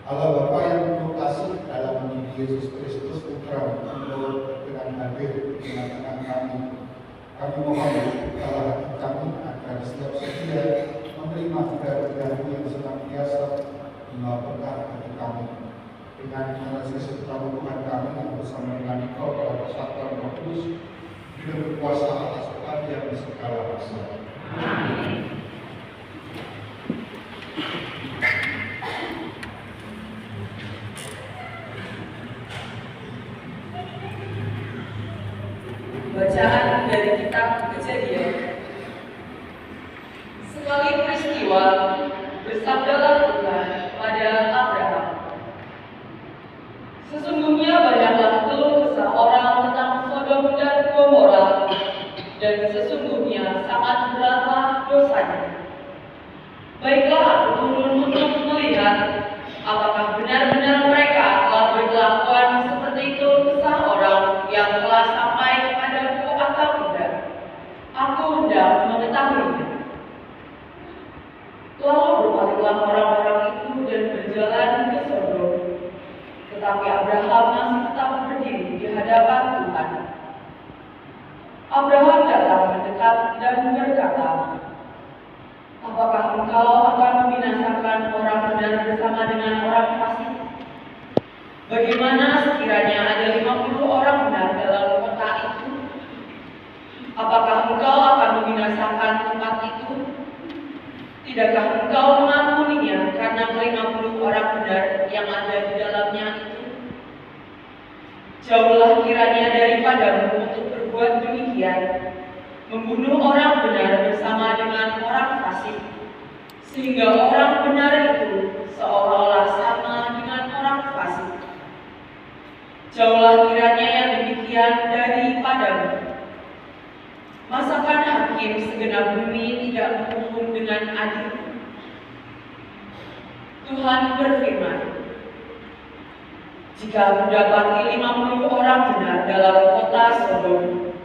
Allah Bapa yang penuh kasih dalam mendidik Yesus Kristus Putra untuk berkenan hadir di tengah-tengah kami. Kami mohon dalam hati kami agar setiap setia menerima karunia yang senantiasa membawa berkah bagi kami. Dengan analisis Tuhan kami yang bersama dengan Engkau pada persatuan Roh Kudus, hidup berkuasa atas keadilan di segala masa. Amin. Bacaan dari kitab Kejadian. Sekali peristiwa, bersabdalah Tuhan pada Abraham, sesungguhnya banyaklah keluh kesah orang tentang Sodom dan Gomora, dan sesungguhnya sangat beratlah dosanya. Baiklah aku turun untuk melihat apakah benar-benar mereka telah berkelakuan seperti itu kesah orang yang telah sampai kepadaku atau tidak. Aku hendak mengetahuinya. Lalu berpaling orang-orang itu dan berjalan ke Sodom. Tetapi Abraham masih tetap berdiri di hadapan Tuhan. Abraham datang mendekat dan berkata, apakah engkau akan membinasakan orang benar bersama dengan orang fasik? Bagaimana sekiranya ada 50 orang benar dalam kota itu? Apakah engkau akan membinasakan tempat itu? Tidakkah engkau mengampuninya karena ke-50 orang benar yang ada di dalamnya itu? Jauhlah kiranya daripadamu untuk berbuat demikian, membunuh orang benar bersama dengan orang fasik, sehingga orang benar itu seolah-olah sama dengan orang fasik. Jauhlah kiranya yang demikian daripadamu. Masakan hakim segenap bumi tidak menghukum dengan adil? Tuhan berfirman, jika aku dapati 50 orang benar dalam kota Sodom,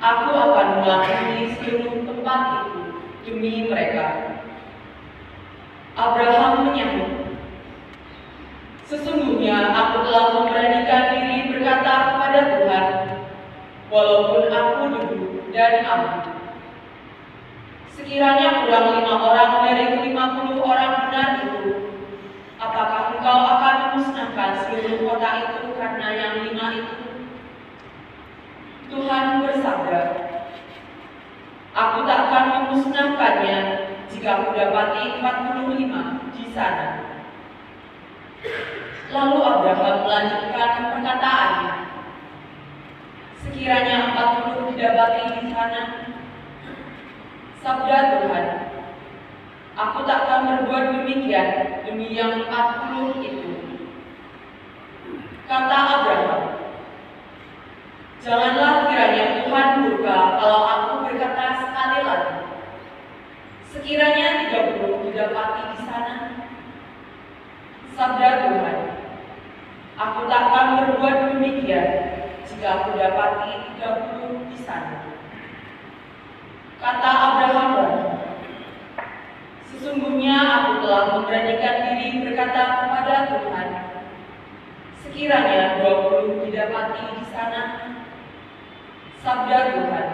aku akan mengampuni seluruh tempat itu demi mereka. Abraham menyahut, sesungguhnya aku telah memberanikan diri berkata kepada Tuhan, walaupun aku duduk dan aman. Sekiranya kurang 5 orang dari ke-50 orang benar itu, apakah engkau akan memusnahkan seluruh kota itu karena yang 5 itu? Tuhan bersabda, aku tak akan memusnahkannya jika aku dapati 45 di sana. Lalu Abraham melanjutkan perkataannya, sekiranya 40 didapati di sana, sabda Tuhan, aku tak akan berbuat demikian demi yang 40 itu. Kata Abraham, janganlah kiranya Tuhan murka kalau aku berkata sekali lagi, sekiranya 30 didapati di sana. Sabda Tuhan, aku tak akan berbuat demikian jika aku dapati 30 di sana. Kata Abraham lagi, sesungguhnya aku telah memberanikan diri berkata kepada Tuhan, sekiranya 20 didapati di sana. Sabda Tuhan,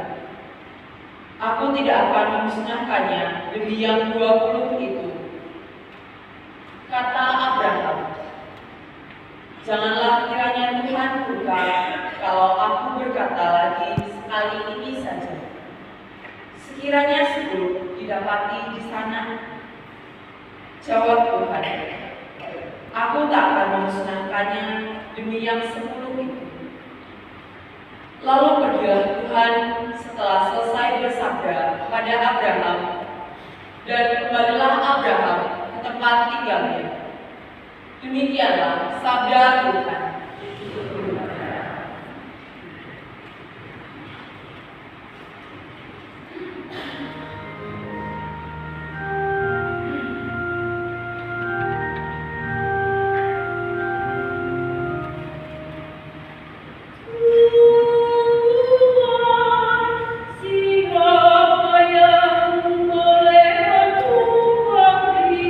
aku tidak akan memusnahkannya demi yang 20 itu. Kata Abraham, janganlah kiranya Tuhan murka kalau aku berkata lagi sekali ini saja, sekiranya 10 didapati di sana. Jawab Tuhan, aku tak akan memusnahkannya demi yang 10 itu. Lalu pergilah Tuhan setelah selesai bersabda kepada Abraham, dan kembalilah Abraham ke tempat tinggalnya. Demikianlah sabda Tuhan. Boleh bertukar di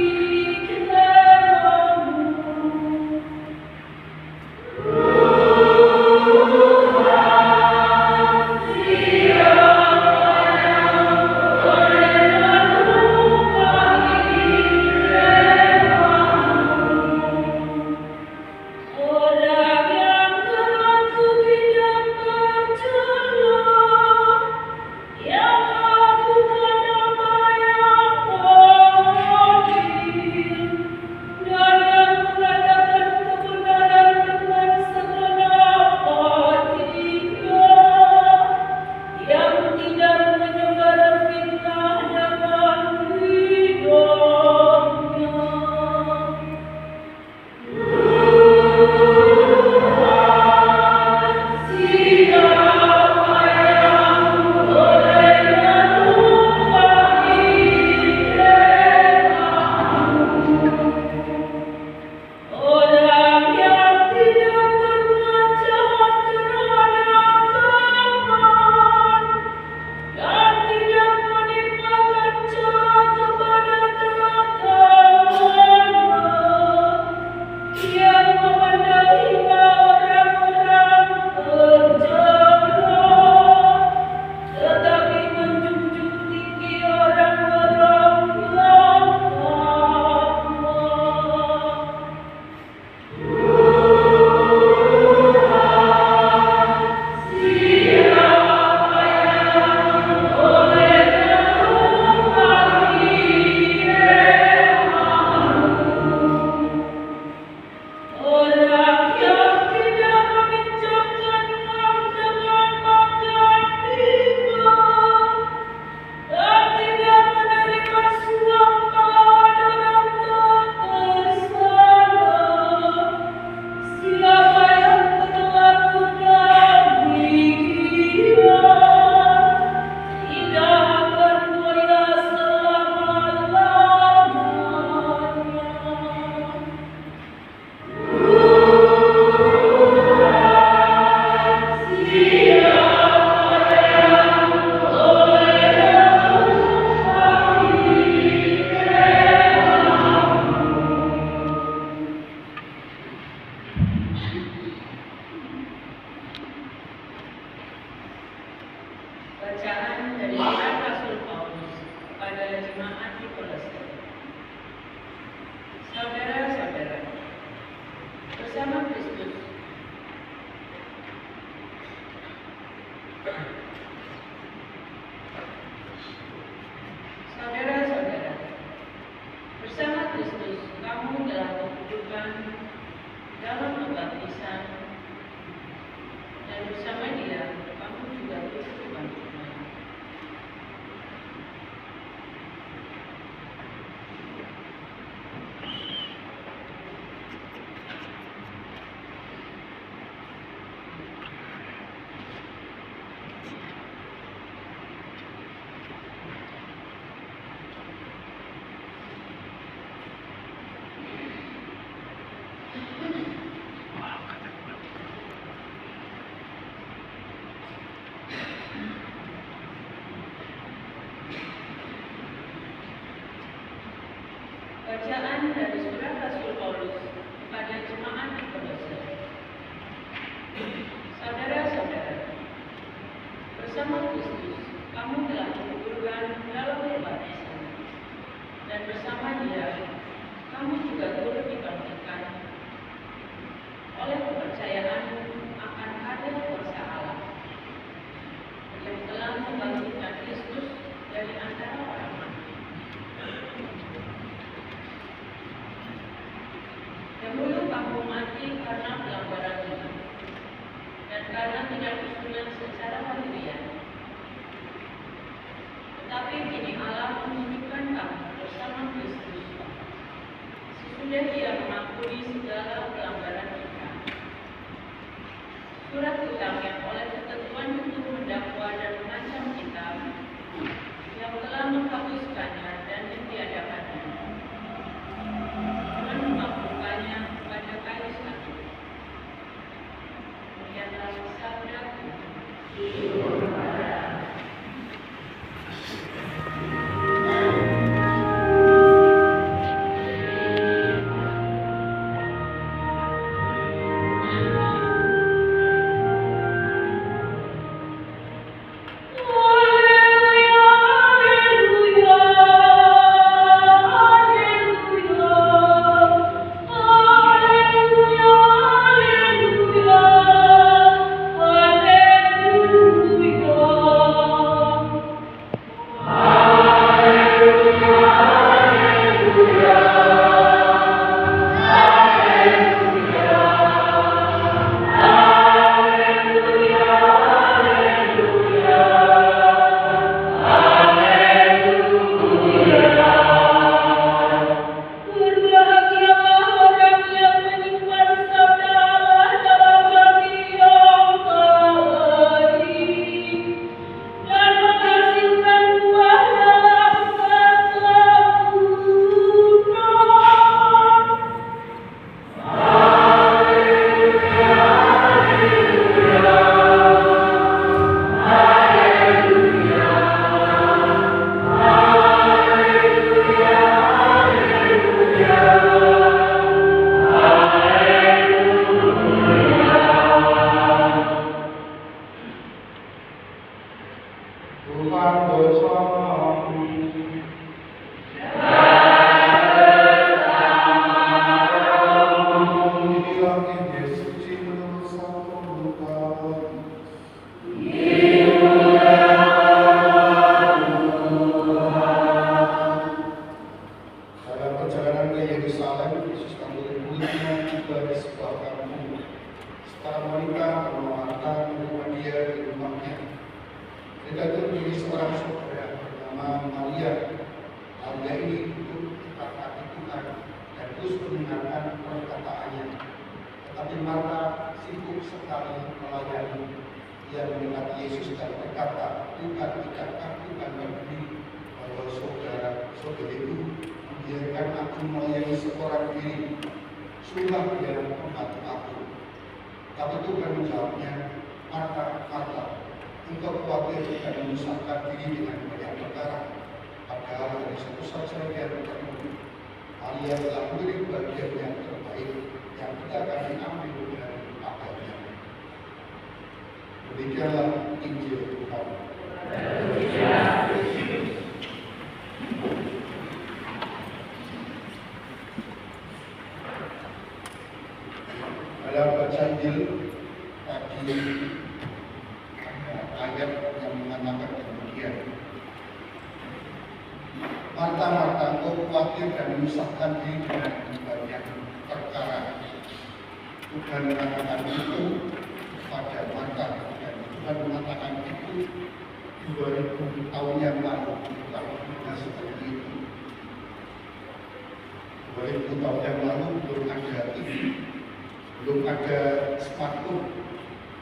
Tuhan dalam pembaptisan, dan bersama Dia kamu juga turut dibaptiskan. Bacaan dari surat Rasul Paulus kepada jemaat di Kolose. Saudara-saudara, bersama Kristus kamu telah dikuburkan dalam pembaptisan, dan bersama Dia kamu juga turut dibangkitkan oleh kepercayaan akan hadir kuasa Allah yang telah membangkitkan Kristus dari antara orang mati. Dahulu kamu mati karena pelanggaran ini dan karena tidak usulan secara lahiriah. Tetapi kini Allah menunjukkan kamu bersama Kristus sesudah Dia mengampuni segala pelanggaran kita. Surat hutang yang oleh ketentuan untuk mendakwa dan mengancam kita, yang telah menghapuskannya dan ditiadakannya, dengan memaklukannya pada kayu salib. Demikianlah sabdaku. Demikianlah Injil Tuhan. Dalam baca Injil tadi ayat yang mengatakan demikian. Marta, Marta, engkau khawatir dan menyusahkan diri dengan banyak perkara. Tuhan mengatakan itu pada mata, dan Tuhan mengatakan itu 2000 tahun yang lalu kita seperti itu. 2000 tahun yang lalu belum ada TV, belum ada smartphone,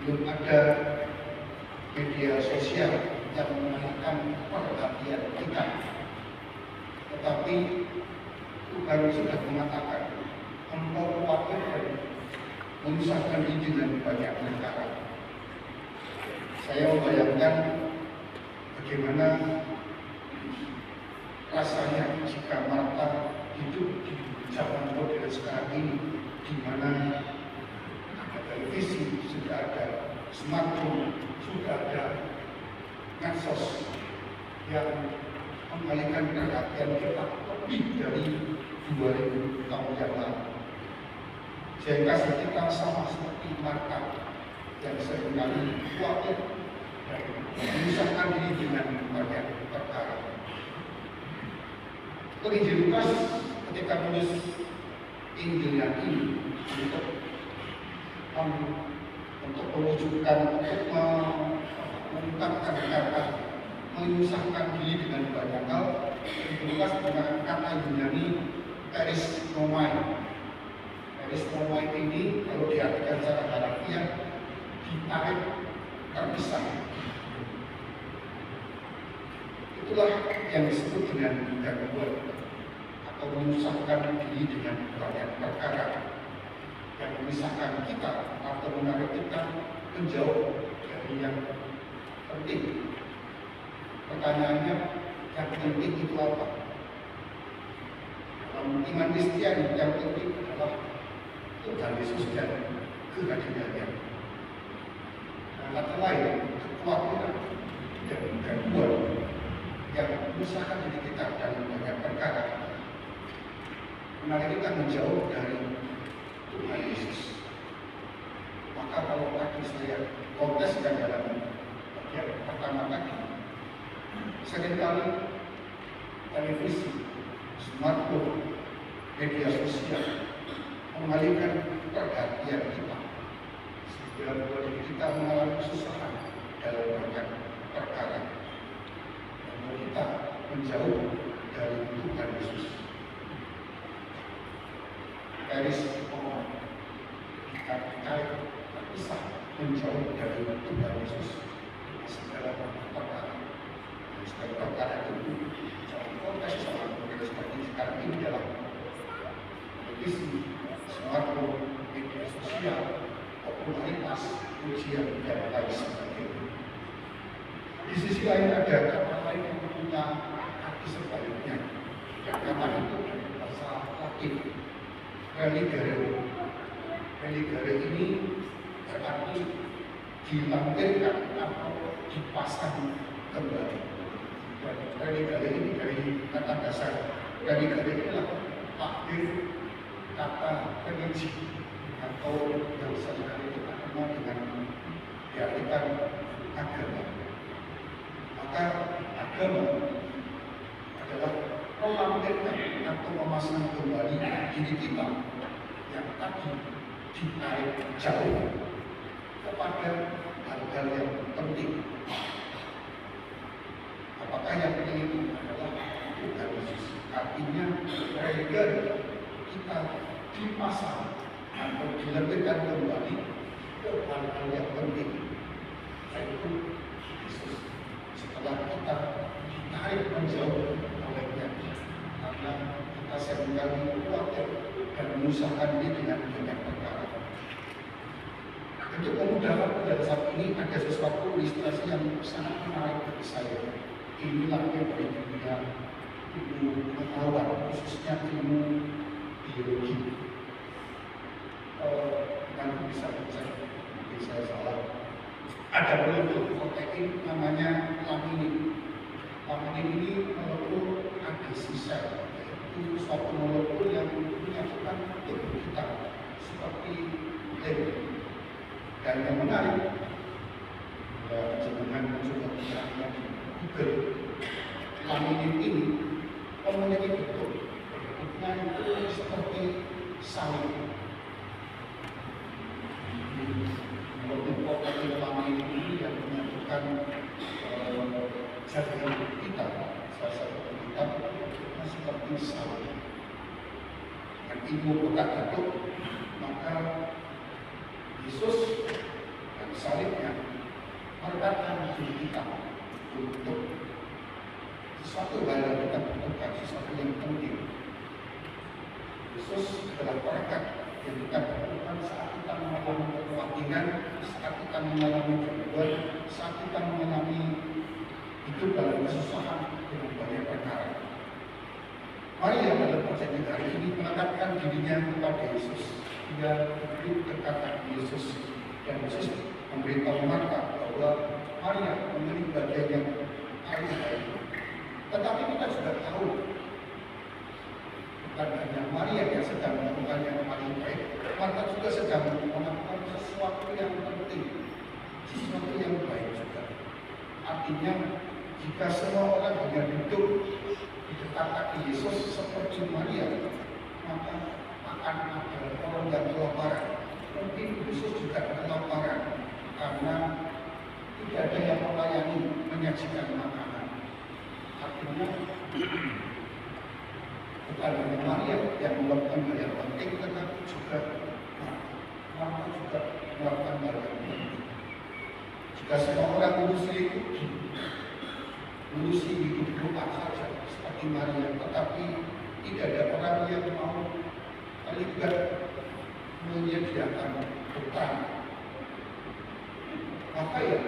belum ada media sosial yang mengalihkan perhatian kita. Tetapi Tuhan sudah mengatakan, engkau khawatir dan menyusahkan diri dengan banyak perkara. Saya membayangkan bagaimana rasanya jika Marta hidup di zaman modern sekarang ini, di mana ada televisi, sudah ada smartphone, sudah ada medsos yang mengalihkan perhatian kita lebih dari 2000 tahun yang lalu. Sehingga kita sama seperti Marta yang seringkali khawatir dan menyusahkan diri dengan banyak perkara. Injil Lukas ketika menulis Injilnya ini untuk mewujudkan, untuk mengungkapkan kata menyusahkan diri dengan banyak hal, Lukas menggunakan kata Yunani perisnomai. Perisnomai ini kalau diartikan secara harfiah ditarik terpisah. Itulah yang disebut dengan gangguan atau menyusahkan diri dengan banyak perkara yang memisahkan kita atau menarik kita menjauh dari yang penting. Pertanyaannya, yang penting itu apa? Dalam iman Kristiani yang penting adalah Tuhan Yesus dan kehadirannya. Kata lain, kekhawatiran dan gangguan yang memisahkan diri kita dari banyak perkara menarik kita menjauh dari Tuhan Yesus. Maka kalau tadi saya konteskan dalam bagian pertama tadi, seringkali televisi, smartphone, media sosial mengalihkan perhatian kita sehingga membuat kita mengalami kesusahan dalam banyak perkara dan membuat kita menjauh dari Tuhan Yesus. Perisnomai kita terpisah menjauh dari Tuhan Yesus segala perkara. Segala perkara itu dalam konteks zaman modern seperti sekarang ini dalam televisi, smartphone, media sosial, popularitas, ujian, dan lain sebagainya. Di sisi lain ada kata lain yang punya arti sebaliknya. Kata itu dari bahasa Latin, religare. Religare ini berarti dilampirkan atau dipasang kembali. Dan religare ini dari kata dasar religare inilah takdir kata religi atau yang seringkali kita kenal dengan diartikan agama. Maka agama adalah melampirkan atau memasang kembali diri kita yang tadi ditarik jauh kepada hal-hal yang penting. Apakah yang penting itu adalah Tuhan Yesus? Artinya religare kita dipasang atau dilebihkan kembali ke hal-hal yang penting, yaitu Yesus. Setelah kita ditarik menjauh olehnya, karena kita seringkali khawatir dan menyusahkan diri dengan banyak perkara. Untuk memudahkan pada saat ini ada sesuatu ilustrasi yang sangat menarik bagi saya. Inilah yang dari dunia ilmu pengetahuan, khususnya ilmu biologi. Nanti bisa mungkin saya salah. Ada molekul protein namanya laminin. Laminin ini molekul adhesi sel, yaitu suatu molekul yang menyatukan tubuh kita seperti lem. Dan yang menarik, jenengan mencoba mencari di Google, laminin ini memiliki bentuk seperti salib. Kelompok kami ini yang menyatukan jaringan kita, salah satu kita seperti salib. Dan ibu petak itu, maka Yesus dan salibnya meredakan diri kita untuk sesuatu hal yang kita butuhkan, sesuatu yang penting. Yesus adalah perekat yang kita butuhkan saat kita mengalami kekhawatiran, saat kita mengalami gangguan, saat kita mengalami hidup dalam kesusahan dengan banyak perkara. Maria dalam perjanjian hari ini menetapkan dirinya kepada Yesus. Dia duduk dekat kaki Yesus dan Yesus memberitahu Marta bahwa Maria memilih bagian yang paling baik. Tetapi kita juga tahu bukan hanya Maria yang sedang melakukan yang paling baik, Marta juga sedang melakukan sesuatu yang penting, sesuatu yang baik juga. Artinya, jika semua orang hanya duduk di dekat kaki Yesus seperti Maria, maka akan ada orang yang kelaparan. Mungkin Yesus juga kelaparan karena tidak ada yang melayani menyajikan makanan. Artinya bukan hanya Maria yang melakukan hal yang penting, tetapi juga Marta juga melakukan hal yang penting. Jika semua orang mengurusi hidup doa saja seperti Maria, tetapi tidak ada orang yang mau terlibat menyediakan hutang, maka ya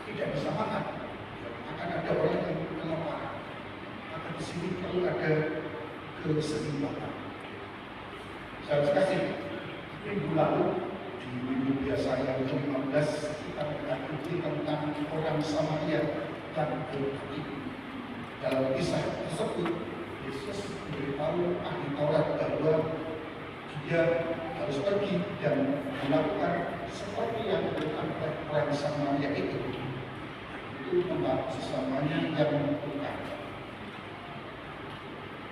tidak bisa makan. Akan ada orang yang kelaparan. Maka di sini perlu ada keseimbangan. Saya kasih minggu lalu di minggu biasa yang ke-15 kita mengikuti tentang orang Samaria dan berarti dalam kisah tersebut Yesus memberitahu ahli Taurat bahwa dia harus pergi dan melakukan seperti yang dilakukan oleh orang Samaria itu membantu sesamanya yang membutuhkan.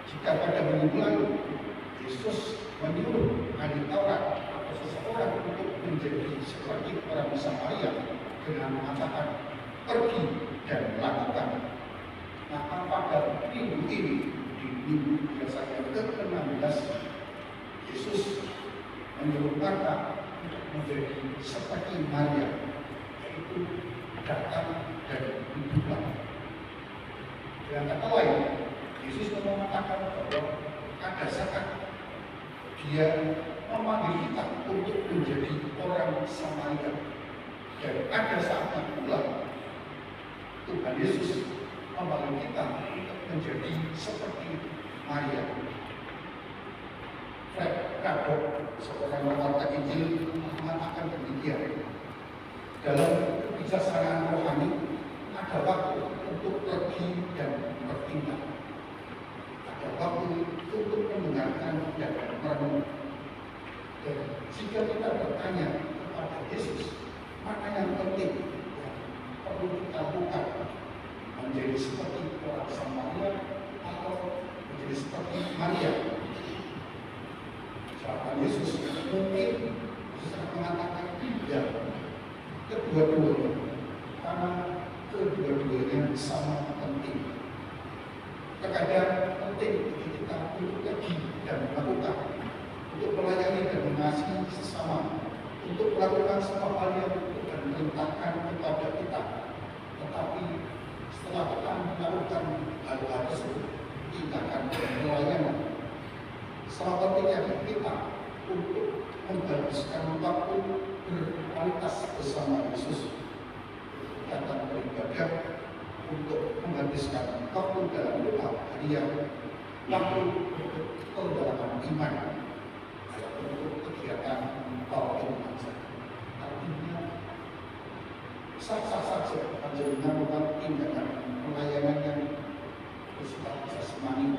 Jika pada minggu lalu Yesus menyuruh ahli Taurat atau seseorang untuk menjadi seperti orang Samaria dengan mengatakan pergi dan lakukan, maka pada minggu ini di minggu biasa yang ke-16 Yesus menyuruh Marta untuk menjadi seperti Maria, yaitu datang dan hiduplah. Dengan kata lain, Yesus mengatakan bahwa ada saat Dia memanggil kita untuk menjadi orang Samaria, dan ada saatnya pula Tuhan Yesus memanggil kita untuk menjadi seperti Maria. Fred Kraddock, seorang pewarta Injil, mengatakan demikian. Dalam kebijaksanaan rohani ada waktu untuk pergi dan bertindak. Ada waktu untuk mendengarkan dan merenung. Dan jika kita bertanya kepada Yesus, mana yang penting yang perlu kita lakukan, menjadi seperti orang Samaria atau menjadi seperti Maria? Jawaban Yesus mungkin Yesus akan mengatakan ya, kedua-duanya, karena kedua-duanya sama penting. Terkadang penting bagi kita untuk pergi dan melakukan, untuk melayani dan mengasihi sesama, untuk melakukan semua hal yang Tuhan perintahkan kepada kita. Tetapi setelah kita melakukan hal-hal tersebut, tindakan dan pelayanan, sama pentingnya kita untuk menghabiskan waktu berkualitas bersama Yesus, datang beribadah, untuk menghabiskan waktu dalam doa harian, waktu untuk pendalaman iman, untuk kegiatan pelayanan. Artinya sah-sah saja panjenengan melakukan tindakan pelayanan yang bersifat jasmani,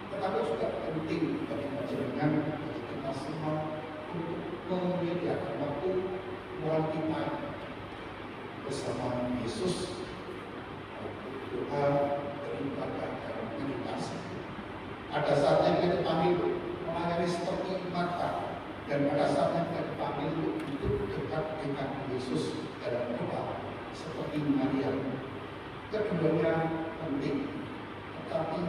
tetapi juga penting bagi panjenengan, bagi kita semua untuk menyediakan waktu quality time bersama Yesus, doa, beribadah, dan meditasi. Ada saatnya kita pamit Keduanya penting, tetapi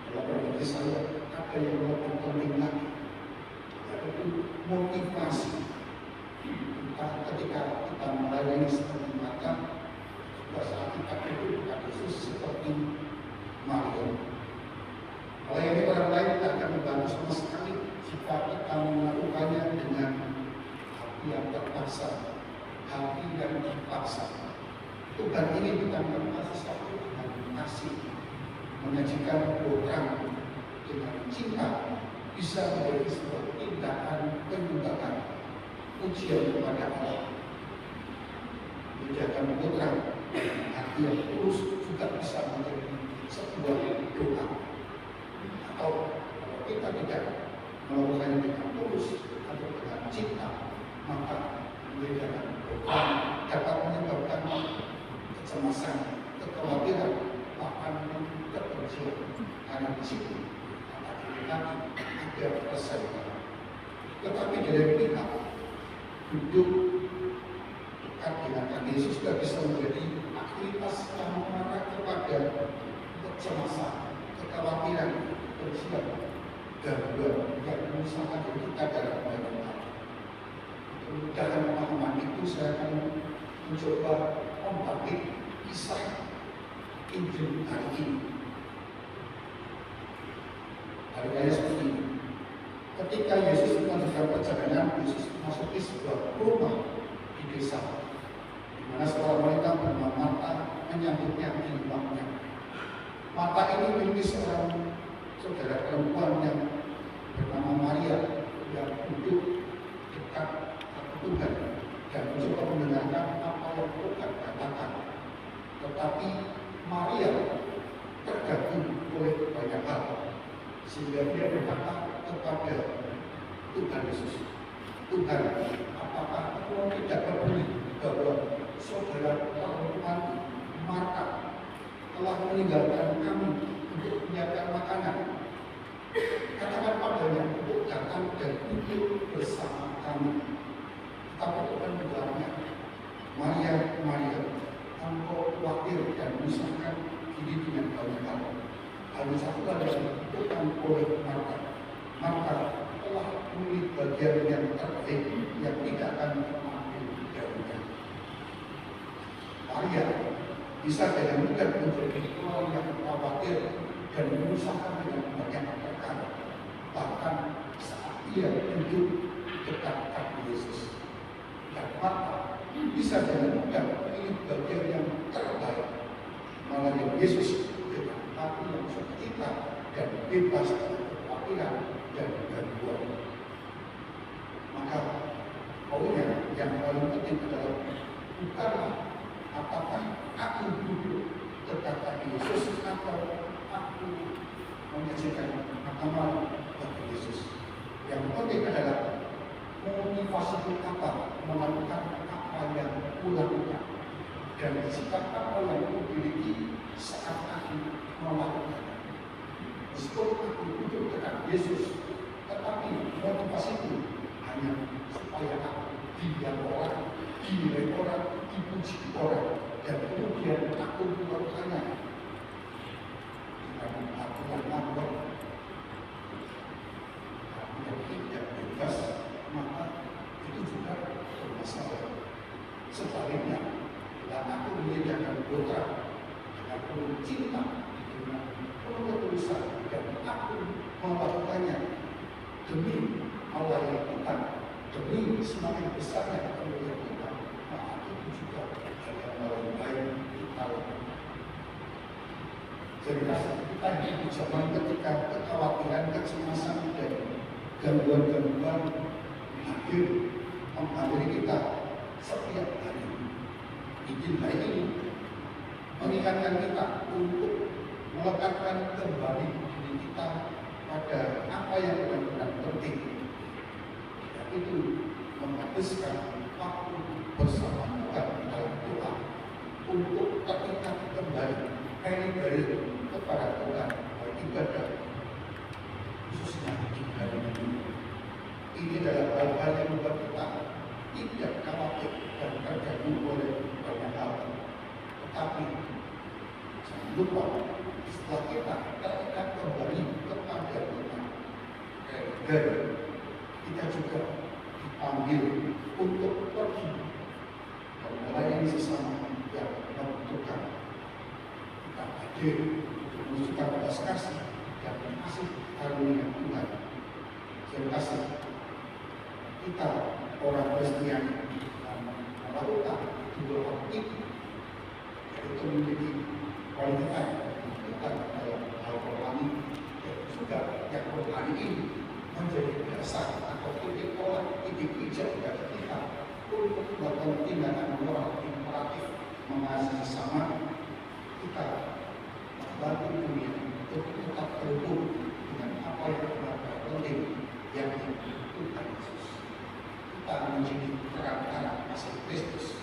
dalam bagi saya ada yang lebih penting lagi, yaitu motivasi. Entah ketika kita melayani seperti mata, pada saat kita hidup dengan Yesus seperti Maria. Melayani orang lain tidak akan membantu sama sekali jika kita melakukannya dengan hati yang terpaksa, hati yang dipaksa. Tuhan ini bukan berkata sesuatu dengan kasih, menyajikan program dengan cinta, bisa menjadi sebuah tindakan penyembahan, ujian kepada Allah. Menjaga program dengan hati yang tulus juga bisa menjadi sebuah doa. Atau kalau kita tidak melakukannya dengan tulus atau dengan cinta, maka menjaga program dapat menyebabkan kecemasan, kekhawatiran, bahkan kebencian. Karena di situ akan ada persaingan. Tetapi dari pihak duduk dekat dengan Yesus juga bisa menjadi aktivitas yang mengarah kepada kecemasan, kekhawatiran, kebencian, gangguan yang menyusahkan kita dalam kehidupan. Dalam pemahaman itu saya akan mencoba membagi kisah Injil hari ini. Hari seperti ini. Ketika Yesus melanjutkan perjalanan, Yesus memasuki sebuah rumah di desa, di mana seorang wanita bernama Marta menyambutnya di rumahnya. Marta ini memiliki seorang saudara perempuan yang bernama Maria yang duduk dekat Tuhan dan mencoba mendengarkan apa yang Tuhan katakan. Tetapi Maria terganggu oleh banyak hal, sehingga dia berkata kepada Tuhan Yesus, Tuhan, apakah Engkau tidak peduli bahwa saudara perempuan Marta telah meninggalkan kami untuk menyiapkan makanan? Katakan padanya untuk datang dan duduk bersama kami. Tapi Tuhan menjawabnya, Maria, Maria, engkau khawatir dan menyusahkan diri dengan banyak hal. Hal satu hal yang dibutuhkan oleh Marta. Marta telah memilih bagian yang terbaik yang tidak akan mengambil darinya. Maria bisa dengan mudah menjadi orang yang khawatir dan menyusahkan dengan banyak perkara. Bahkan saat ia duduk dekat kaki Yesus. Dan Marta bisa dengan mudah memilih bagian yang terbaik, melayani Yesus dengan hati yang sukacita dan bebas dari kekhawatiran dan gangguan. Maka poinnya yang paling penting adalah bukanlah apakah aku duduk dekat kaki Yesus atau aku menyajikan makanan bagi Yesus. Yang penting adalah motivasi apa melakukan apa yang kulakukan dan sikap apa yang kumiliki saat aku melakukan. Meskipun aku duduk dekat Yesus, tetapi motivasiku hanya supaya aku dilihat orang, dinilai orang, dipuji orang, dan kemudian aku melakukannya. Karena aku yang ngambek, aku yang tidak bebas, maka itu juga bermasalah. Sebaliknya, bila aku menyediakan program dengan penuh cinta, dengan penuh ketulusan, dan aku melakukannya demi melayani Tuhan, demi semakin besarnya kemuliaan Tuhan, maka itu juga adalah hal yang baik kita lakukan. Jadi kita hidup di zaman ketika kekhawatiran, kecemasan, dan gangguan-gangguan hadir menghampiri kita setiap hari. Injil hari ini mengingatkan kita untuk melekatkan kembali diri kita pada apa yang benar-benar penting, yaitu menghabiskan waktu bersama Tuhan dalam doa untuk terikat kembali kembali kepada Tuhan beribadah, khususnya di hari ini. Ini adalah hal-hal yang membuat kita tidak khawatir dan terganggu oleh banyak hal. Tetapi lupa setelah kita terikat kembali kepada Tuhan, dan kita juga dipanggil untuk pergi dan melayani sesama yang membutuhkan. Kita hadir untuk menunjukkan belas kasih dan kasih karunia Tuhan. Terima kasih. Kita orang Kristiani melakukan dua hal itu, yaitu memiliki kualitas bukan dalam hal rohani, dan juga yang rohani ini menjadi dasar atau titik tolak, titik hijau bagi kita untuk melakukan tindakan moral imperatif mengasihi sesama. Kita membantu dunia untuk tetap terhubung dengan apa yang benar-benar penting yang dibutuhkan Yesus. Kita menjadi terang-terang kasih Kristus,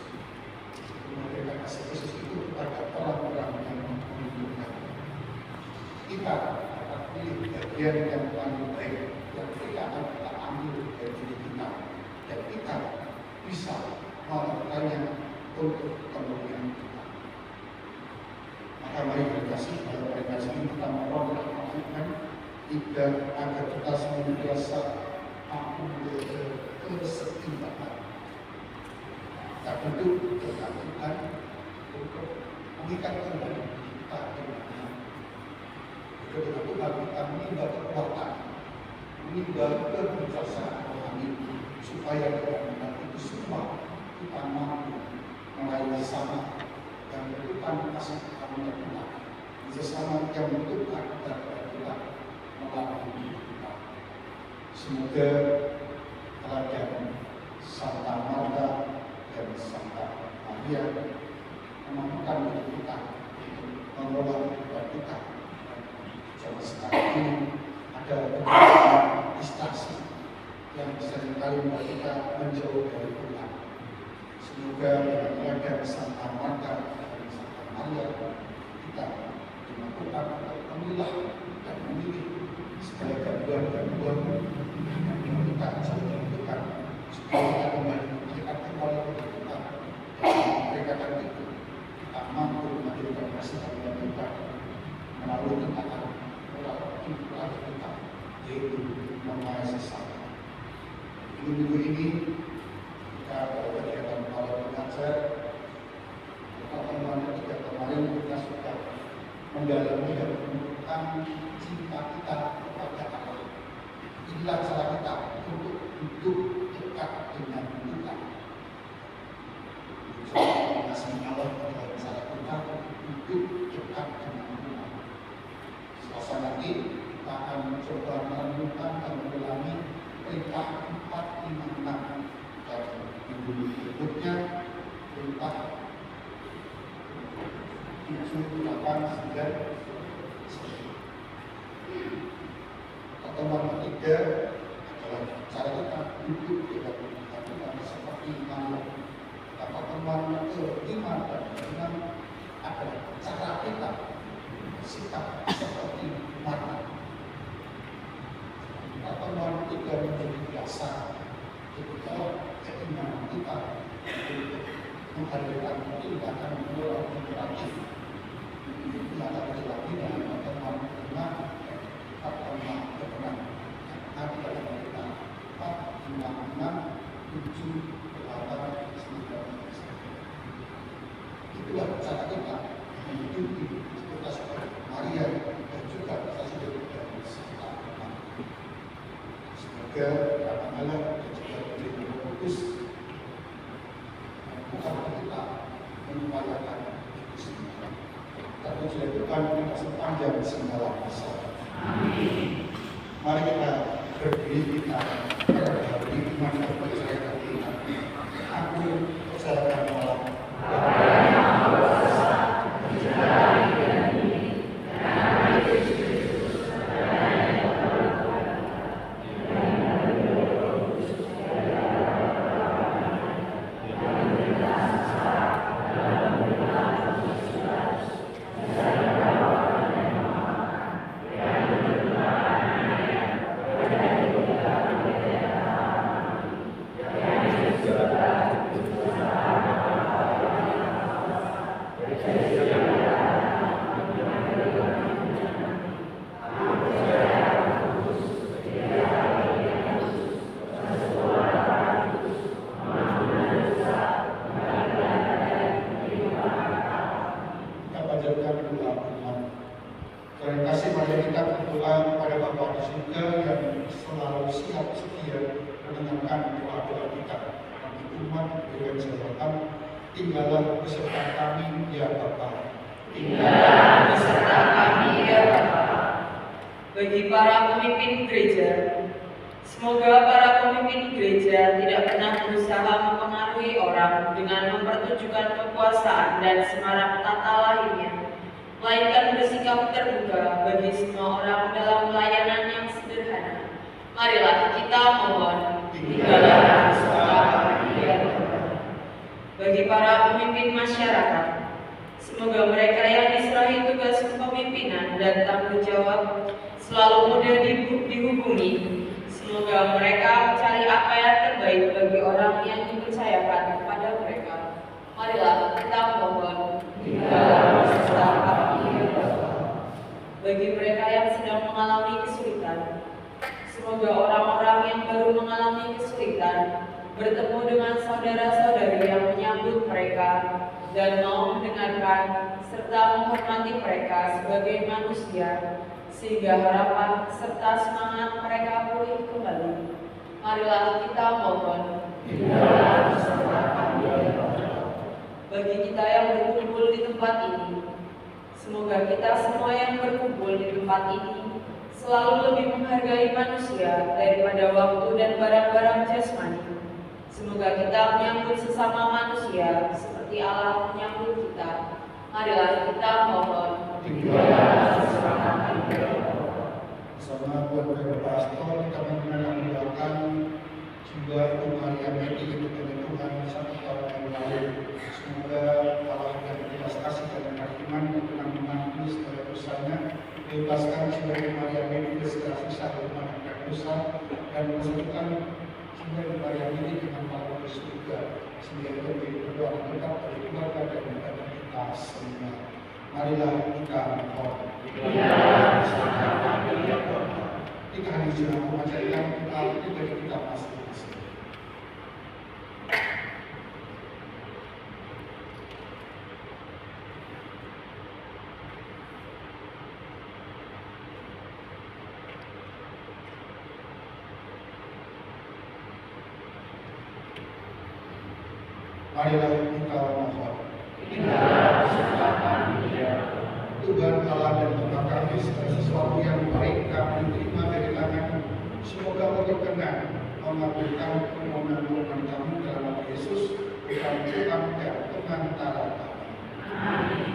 memberikan kasih Kristus itu kepada orang-orang yang membutuhkan. Kita akan pilih bagian yang paling baik yang kita akan kita ambil dari diri kita, dan kita bisa melakukannya untuk kemuliaan Tuhan. Maka mari berkasih dalam perkasih ini kita mohon Tuhan tidak agar kita senantiasa mampu keseimbangan. Kita bentuk ketakutkan untuk mengikat kembali kita dengan Tuhan. Dengan Tuhan kita menimba kekuatan, menimba kebijaksanaan rohani, supaya dengan itu semua kita mampu melayani sesama yang membutuhkan kasih karunia Tuhan, sesama yang membutuhkan kepada Tuhan melalui kita. Semoga teladan Santa Marta dan Santa Maria memampukan hidup kita untuk mengelola kehidupan kita. Zaman sekarang ini ada beberapa distraksi yang seringkali membuat kita menjauh dari Tuhan. Semoga dengan teladan Santa Marta dan Santa Maria kita dimampukan untuk memilah dan memilih segala gangguan-gangguan yang kita jauh dari Tuhan, supaya kita kembali mendekat kembali kepada Tuhan. Dan mereka itu kita mampu menghadirkan kasih karunia Tuhan melalui tindakan moral imperatif kita, yaitu mengasihi sesama. Minggu ini kita pada kegiatan para pengajar, pertemuan ketiga kemarin kita sudah mendalami dan menemukan cinta kita kepada Allah. Inilah cara kita untuk hidup dekat dengan Tuhan. Mengasihi Allah adalah cara kita hidup dekat dengan Tuhan. Selasa nanti kita akan mencoba menemukan dan mengulangi perintah 4, 5, 6 dan minggu berikutnya perintah 7, 8, 9. Pertemuan ketiga adalah cara kita hidup dengan Tuhan seperti mana. Pertemuan ke-5 dan ke-6 adalah cara kita sikap seperti mana. Pertemuan ketiga menjadi biasa ketika keinginan kita untuk menghadirkan tindakan moral imperatif. Kita akan dilaki dalam pertemuan ke-5 pertemuan ke-6. Nanti dalam kita 4, 5, 6, 7, 8, 9. Itulah cara kita menghidupi kita seperti Maria dan juga kita sebagai dari Santa Maria. Semoga rahmat Allah dan juga dari Roh Kudus bukan kita mengupayakan itu semua, tapi dilakukan dengan sepanjang segala masa. Amin. Mari kita berdiri, kita berhati iman dan percaya kita. Aku percayakan Allah. mendengarkan doa-doa kita. Kami umat Dewan Jabatan, tinggallah beserta kami ya Bapa. Tinggallah beserta kami ya Bapa. Bagi para pemimpin gereja, semoga para pemimpin gereja tidak pernah berusaha mempengaruhi orang dengan mempertunjukkan kekuasaan dan semarak tata lainnya, melainkan bersikap terbuka bagi semua orang dalam pelayanan yang sederhana. Marilah kita mohon, tinggallah beserta kami ya Bapa. Bagi para pemimpin masyarakat, semoga mereka yang diserahi tugas kepemimpinan dan tanggung jawab selalu mudah dihubungi. Semoga mereka mencari apa yang terbaik bagi orang yang dipercayakan kepada mereka. Marilah kita mohon, tinggallah beserta kami ya Bapa. Bagi mereka yang sedang mengalami kesulitan, semoga orang-orang yang baru mengalami kesulitan bertemu dengan saudara-saudari yang menyambut mereka dan mau mendengarkan serta menghormati mereka sebagai manusia, sehingga harapan serta semangat mereka pulih kembali. Marilah kita mohon, tinggallah beserta kami ya Bapa. Bagi kita yang berkumpul di tempat ini, semoga kita semua yang berkumpul di tempat ini selalu lebih menghargai manusia daripada waktu dan barang-barang jasmani. Semoga kita menyambut sesama manusia seperti Allah menyambut kita. Marilah kita mohon, tinggallah beserta kami ya Bapa. Bersama keluarga pastor, kami mendoakan juga Ibu Maria Medi kepada Tuhan satu tahun yang lalu. Semoga Allah yang berbelas kasih dan kehakiman yang telah mengampuni segala dosanya, bebaskan sebagai Maria Medi dari segala sisa kelemahan dan dosa, dan menyatukan Ibu Maria Medi dengan para di surga, sehingga dia menjadi berdoa tetap dari keluarga dan kepada kita semua. Marilah kita mohon. Kita hari sudah mengajarkan kita dari kita masing-masing. Marilah kita mohon. Tuhan Allah dan Bapa kami, segala sesuatu yang baik kami terima dari tangan-Mu. Semoga berkenan mengabulkan permohonan kami dalam nama Yesus, Tuhan Tuhan dan pengantara kami. Amin.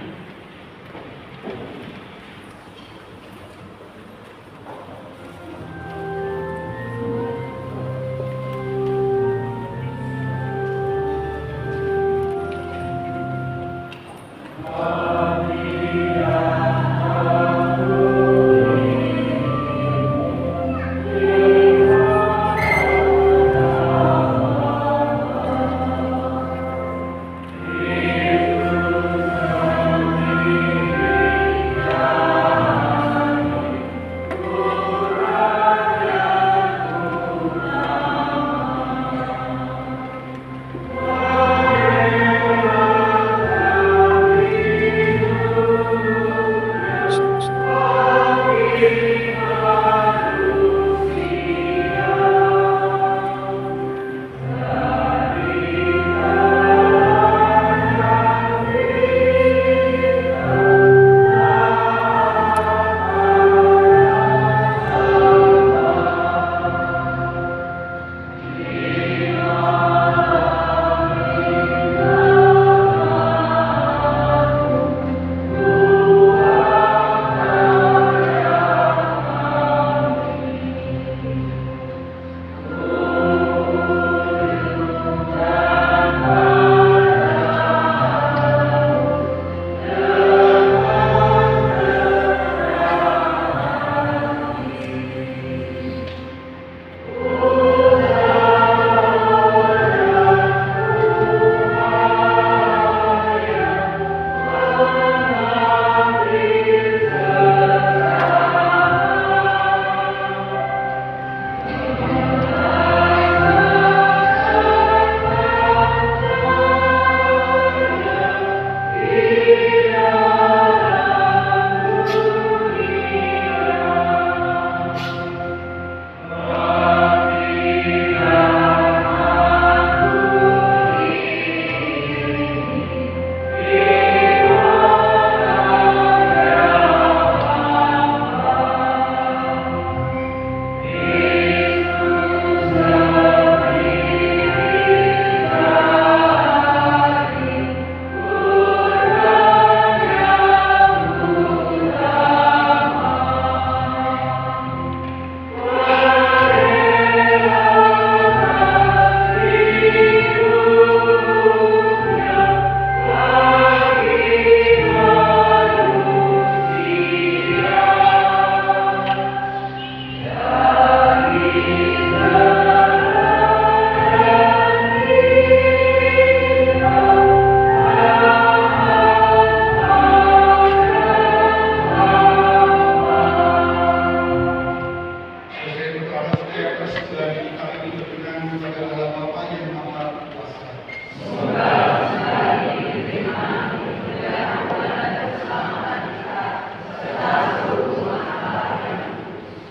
Mari kami berkenan kepada Allah Bapa yang Maha Kuasa.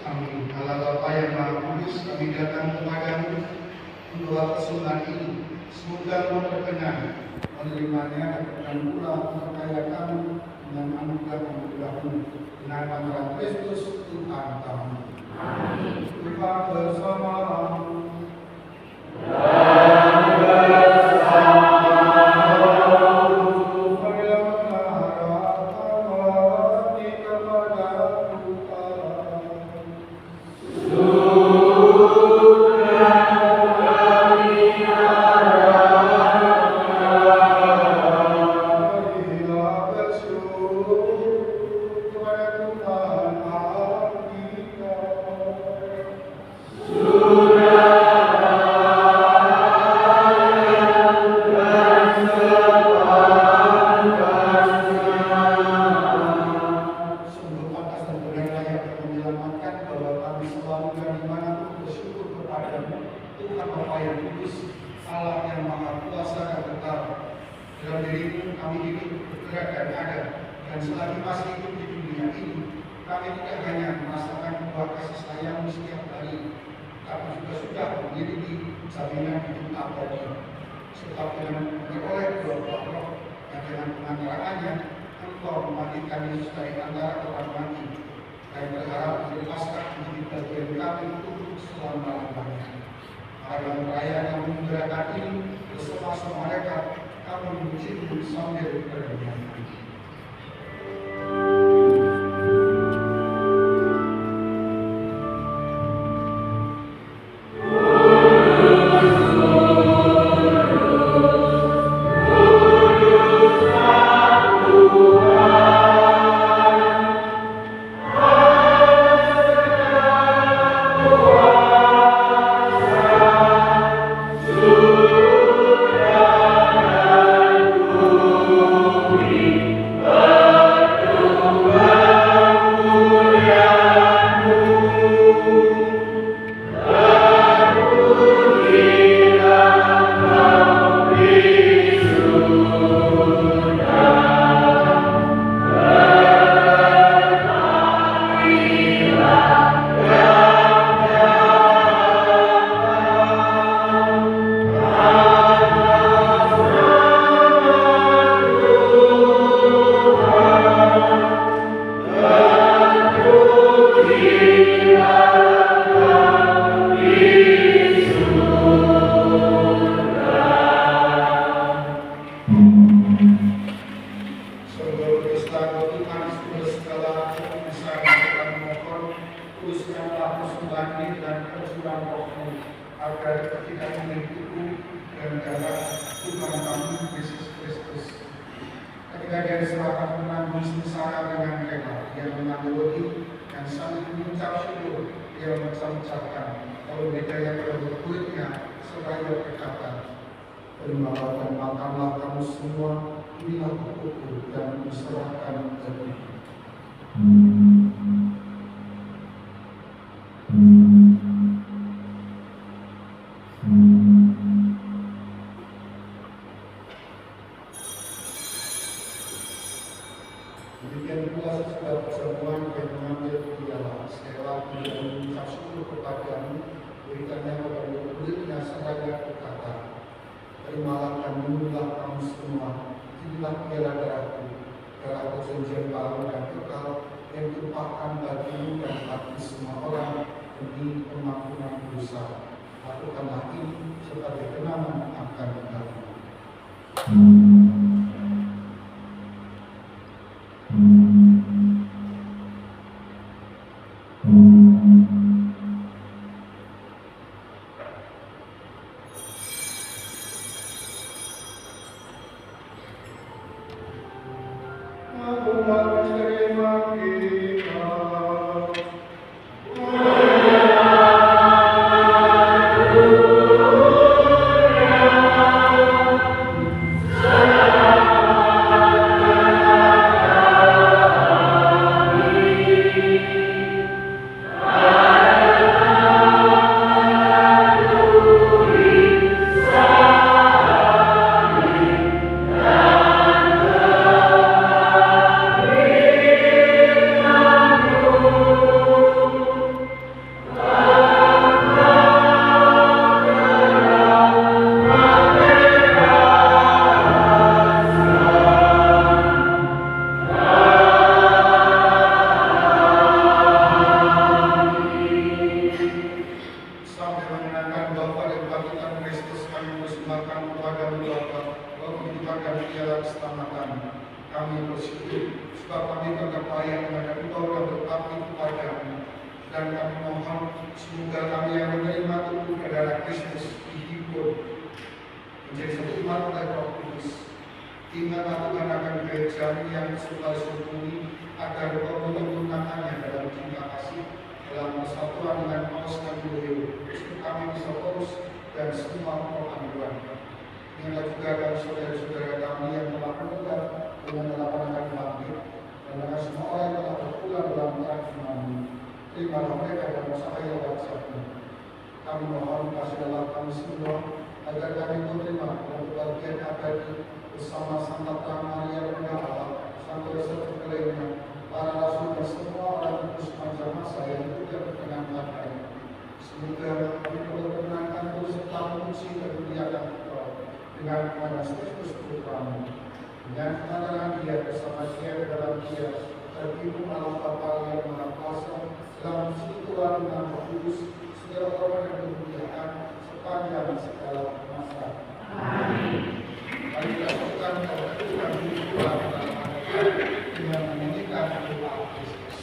Amin. Allah Bapa yang Maha Kudus, kami datang kepadamu membawa kesunahan ini. Semoga Engkau berkenan menerimanya dan pula memperkaya kami dengan anugerah-anugerah-Mu dengan pangeran Kristus Tuhan kami. Amin. Tuhan bersamamu. Amen. sampai menyenangkan Bapa dan Baptisan Kristus kami persembahkan kepada-Mu Bapa, bahwa kehidupan kami ialah keselamatan. Kami bersyukur sebab kami berkepaya menghadap Engkau dan berbakti kepada-Mu, dan kami mohon semoga kami yang menerima tubuh dan darah Kristus dihibur menjadi satu umat oleh Roh Kudus. Ingatlah Tuhan akan gereja-Mu yang sempurna agar Engkau menyempurnakannya dalam cinta kasih, dalam persatuan dengan Paus dan Beliau, kami bisa fokus dan semua perpanduan. Ingatlah juga dan saudara-saudara kami yang telah mendengar dengan harapan akan bangkit, dan dengan semua orang yang telah berpulang dalam terang firman-Mu. Terimalah mereka dalam cahaya wajah-Mu. Kami mohon kasih Allah kami semua, agar kami menerima dalam kebahagiaan abadi bersama Santa Maria Bunda Allah, Santo Yosef lainnya, para rasul dan semua orang kudus sepanjang masa yang tidak berkenan padanya. Semoga kami berkenan terus serta memuji dan memuliakan Engkau dengan kepada Kristus Putra-Mu, dengan kenalan Dia bersama Dia dalam Dia, terpimpin Allah Bapa yang Maha Kuasa, dalam suci Tuhan dan Roh Kudus, segala hormat dan kemuliaan sepanjang segala masa. Amin. Mari kita lakukan dan berdoa dengan menyanyikan doa Kristus.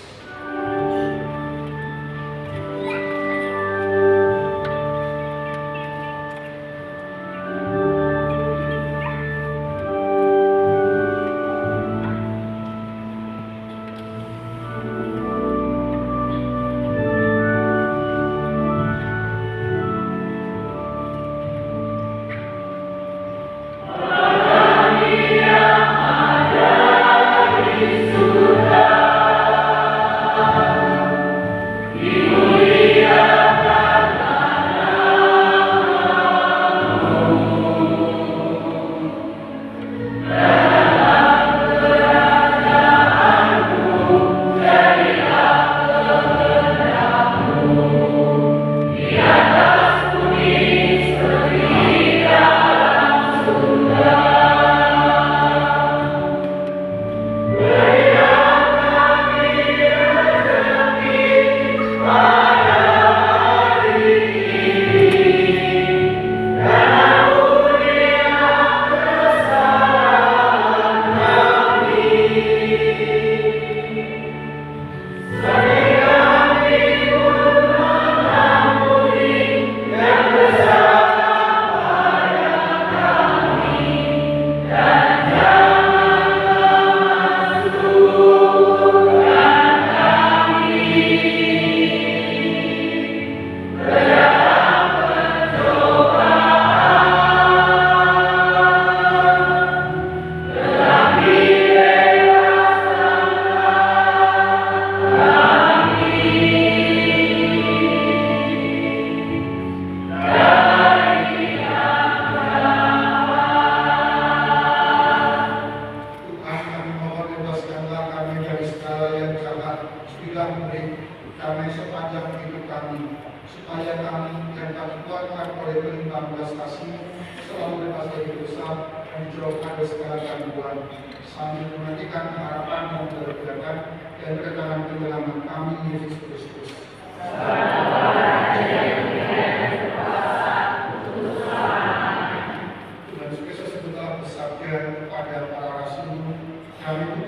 Hallelujah.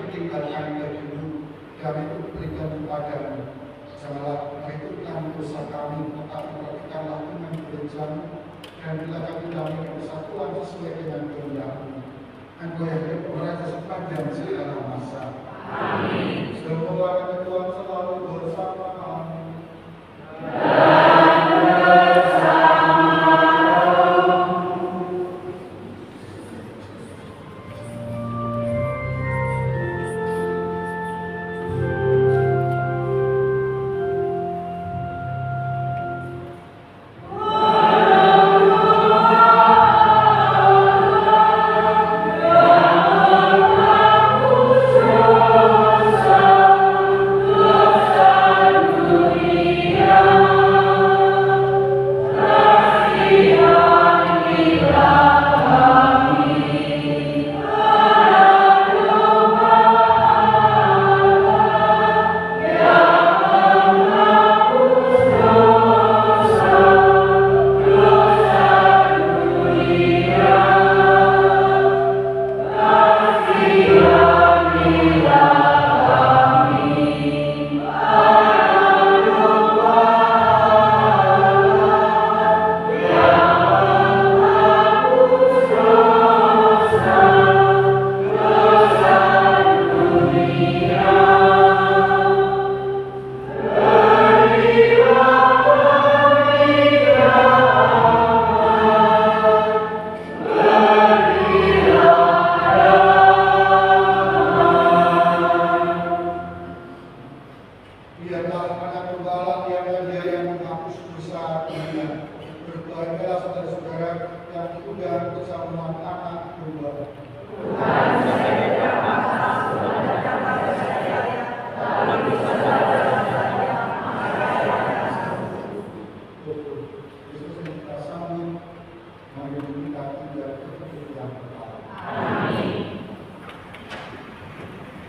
saudara-saudara yang diundang bersama anak domba.